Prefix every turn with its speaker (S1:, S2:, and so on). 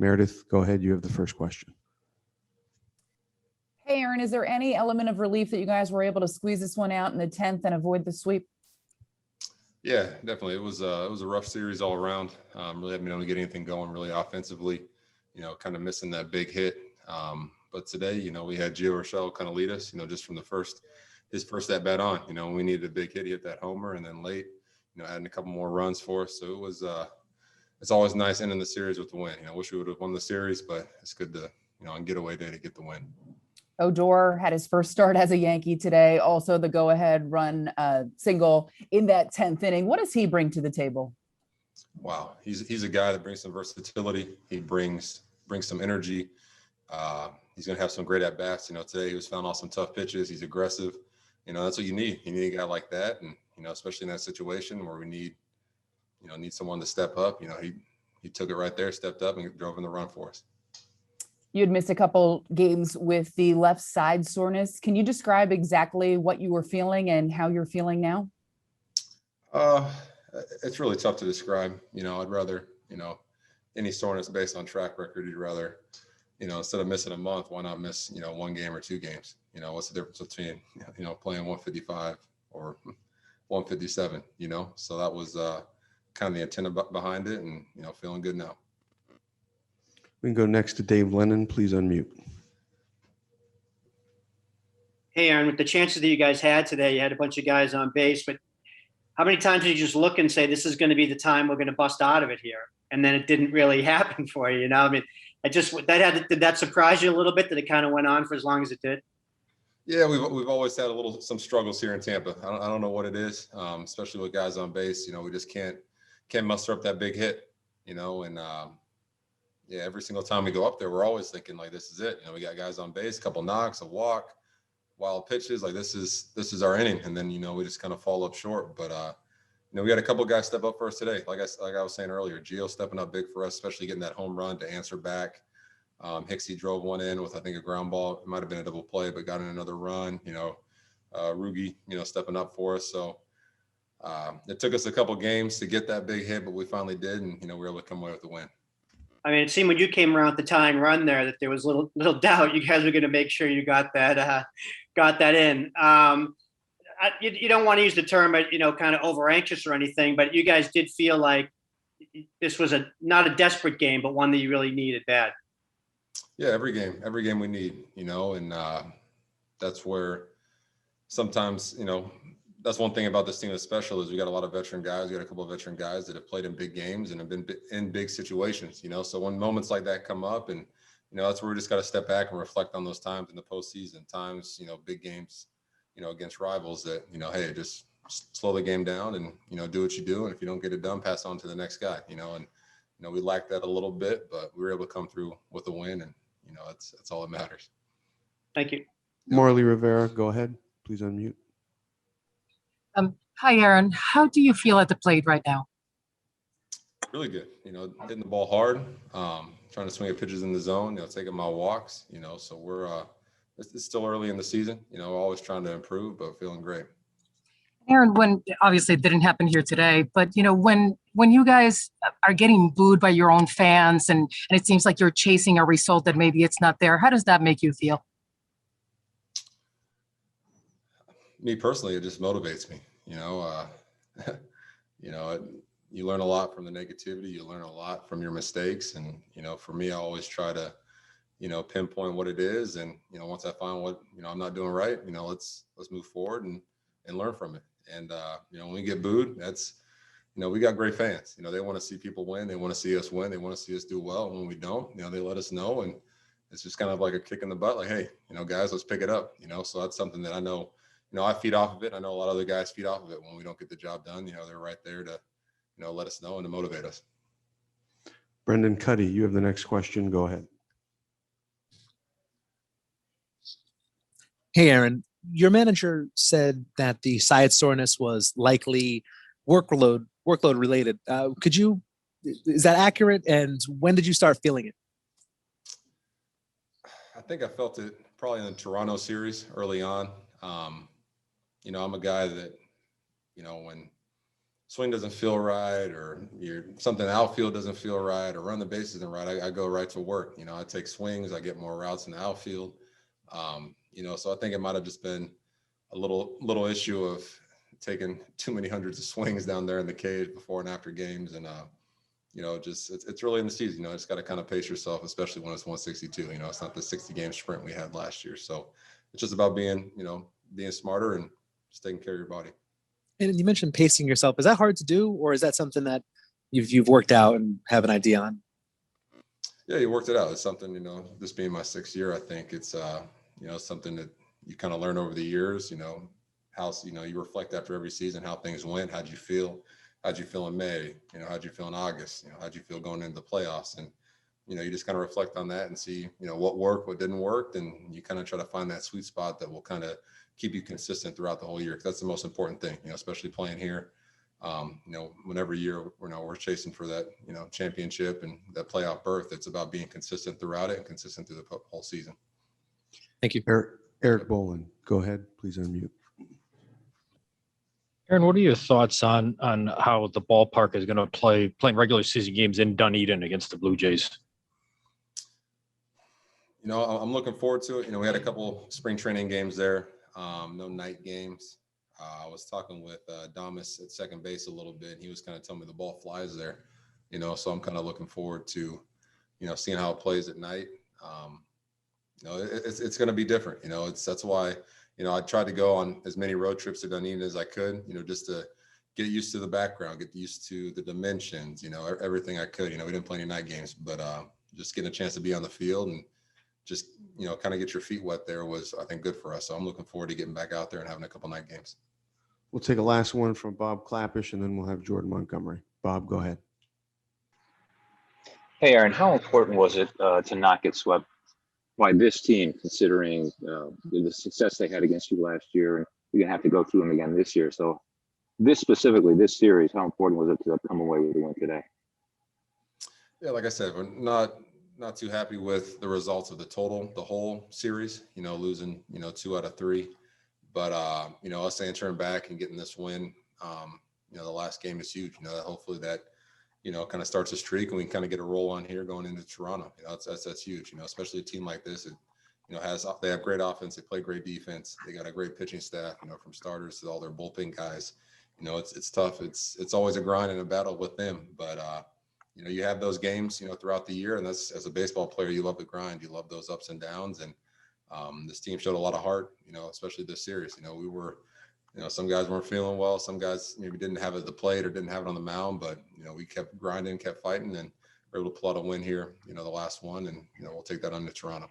S1: Meredith, go ahead. You have the first question.
S2: Hey, Aaron, is there any element of relief that you guys were able to squeeze this one out in the 10th and avoid the sweep?
S3: Yeah, definitely. It was a rough series all around. Really haven't been able to get anything going really offensively, kind of missing that big hit. But today, we had Gio Urshela kind of lead us, just from his first at bat on, we needed a big hit. He hit that homer, and then late, adding a couple more runs for us. So it was, it's always nice ending the series with the win. I wish we would have won the series, but it's good to, on getaway day to get the win.
S2: Odor had his first start as a Yankee today. Also the go-ahead run single in that 10th inning. What does he bring to the table?
S3: Wow. He's a guy that brings some versatility. He brings some energy. He's going to have some great at-bats. Today he was found off some tough pitches. He's aggressive. That's what you need. You need a guy like that. And, especially in that situation where we need someone to step up. He took it right there, stepped up, and drove in the run for us.
S2: You had missed a couple games with the left side soreness. Can you describe exactly what you were feeling and how you're feeling now?
S3: It's really tough to describe. I'd rather, any soreness based on track record, you'd rather, instead of missing a month, why not miss, 1 game or 2 games? What's the difference between, playing 155 or 157, So that was kind of the intent behind it, and, feeling good now.
S1: We can go next to Dave Lennon. Please unmute.
S4: Hey, Aaron, with the chances that you guys had today, you had a bunch of guys on base, but how many times did you just look and say, this is going to be the time we're going to bust out of it here? And then it didn't really happen for you, did that surprise you a little bit that it kind of went on for as long as it did?
S3: Yeah, we've always had some struggles here in Tampa. I don't know what it is, especially with guys on base. We just can't muster up that big hit, and yeah, every single time we go up there, we're always thinking like, this is it. We got guys on base, a couple knocks, a walk, wild pitches. Like this is our inning. And then, we just kind of fall up short. But, we had a couple guys step up for us today. Like I was saying earlier, Gio stepping up big for us, especially getting that home run to answer back. Hicksy drove one in with, I think, a ground ball. It might've been a double play, but got in another run, Rougned, stepping up for us. So it took us a couple games to get that big hit, but we finally did. And, we were able to come away with the win.
S4: It seemed when you came around the tying run there that there was little doubt you guys were going to make sure you got that in. You don't want to use the term, but kind of over anxious or anything. But you guys did feel like this was not a desperate game, but one that you really needed bad.
S3: Yeah, every game we need, and that's where sometimes that's one thing about this team that's special is we got a lot of veteran guys. We got a couple of veteran guys that have played in big games and have been in big situations, So when moments like that come up and, that's where we just got to step back and reflect on those times in the postseason, times, big games, against rivals that, hey, just slow the game down and, do what you do. And if you don't get it done, pass on to the next guy, and, we lacked that a little bit, but we were able to come through with a win and, that's all that matters.
S4: Thank you.
S1: Marley Rivera, go ahead. Please unmute.
S5: Hi, Aaron. How do you feel at the plate right now?
S3: Really good. Hitting the ball hard, trying to swing at pitches in the zone, taking my walks, so we're, it's still early in the season, always trying to improve, but feeling great.
S5: Aaron, when obviously it didn't happen here today, but when you guys are getting booed by your own fans and it seems like you're chasing a result that maybe it's not there, how does that make you feel?
S3: Me personally, it just motivates me. You learn a lot from the negativity. You learn a lot from your mistakes. And, for me, I always try to, pinpoint what it is. And, once I find what, I'm not doing right, let's move forward and learn from it. And, when we get booed, that's, we got great fans. They want to see people win. They want to see us win. They want to see us do well. And when we don't, they let us know. And it's just kind of like a kick in the butt. Like, hey, guys, let's pick it up. So that's something that I know. I feed off of it. I know a lot of other guys feed off of it when we don't get the job done. They're right there to, let us know and to motivate us.
S1: Brendan Cuddy, you have the next question. Go ahead.
S6: Hey, Aaron, your manager said that the side soreness was likely workload related. Is that accurate? And when did you start feeling it?
S3: I think I felt it probably in the Toronto series early on. I'm a guy that, when swing doesn't feel right, or something outfield doesn't feel right, or run the bases isn't right, I go right to work. You know, I take swings, I get more routes in the outfield. You know, so I think it might have just been a little issue of taking too many hundreds of swings down there in the cage before and after games. And, you know, just it's really in the season, you know, just got to kind of pace yourself, especially when it's 162. You know, it's not the 60-game sprint we had last year. So it's just about being, you know, being smarter and just taking care of your body.
S6: And you mentioned pacing yourself. Is that hard to do, or is that something that you've worked out and have an idea on?
S3: Yeah, you worked it out. It's something, you know, this being my 6th year, I think it's, you know, something that you kind of learn over the years, you know, how, you know, you reflect after every season, how things went, how'd you feel? How'd you feel in May? You know, how'd you feel in August? You know, how'd you feel going into the playoffs? And, you know, you just kind of reflect on that and see, you know, what worked, what didn't work. And you kind of try to find that sweet spot that will kind of keep you consistent throughout the whole year. Cause that's the most important thing, you know, especially playing here. You know, whenever year we're chasing for that, you know, championship and that playoff berth, it's about being consistent throughout it and consistent through the whole season.
S6: Thank you.
S1: Eric Bolin, go ahead. Please unmute.
S7: Aaron, what are your thoughts on how the ballpark is going to playing regular season games in Dunedin against the Blue Jays?
S3: You know, I'm looking forward to it. You know, we had a couple spring training games there, no night games. I was talking with Damas at second base a little bit. He was kind of telling me the ball flies there, you know, so I'm kind of looking forward to, you know, seeing how it plays at night. You know, it's going to be different. You know, that's why, you know, I tried to go on as many road trips to Dunedin as I could, you know, just to get used to the background, get used to the dimensions, you know, everything I could. You know, we didn't play any night games, but just getting a chance to be on the field and just, you know, kind of get your feet wet there was, I think, good for us. So I'm looking forward to getting back out there and having a couple night games.
S1: We'll take a last one from Bob Clappish, and then we'll have Jordan Montgomery. Bob, go ahead.
S8: Hey, Aaron, how important was it to not get swept by this team, considering the success they had against you last year, and you're gonna have to go through them again this year? So, this series, how important was it to come away with a win today?
S3: Yeah, like I said, we're not too happy with the results of the whole series. You know, losing 2 out of 3, but you know, us saying turn back and getting this win, you know, the last game is huge. You know, hopefully that, you know, kind of starts a streak and we can kind of get a roll on here going into Toronto. You know, that's huge. You know, especially a team like this. It, you know, they have great offense. They play great defense. They got a great pitching staff. You know, from starters to all their bullpen guys. You know, it's tough. It's always a grind and a battle with them. But you know, you have those games, you know, throughout the year, and that's, as a baseball player, you love the grind. You love those ups and downs. And this team showed a lot of heart. You know, especially this series. You know, we were. You know, some guys weren't feeling well. Some guys maybe didn't have it at the plate or didn't have it on the mound, but, you know, we kept grinding, kept fighting, and we're able to pull out a win here, you know, the last one, and, you know, we'll take that on to Toronto.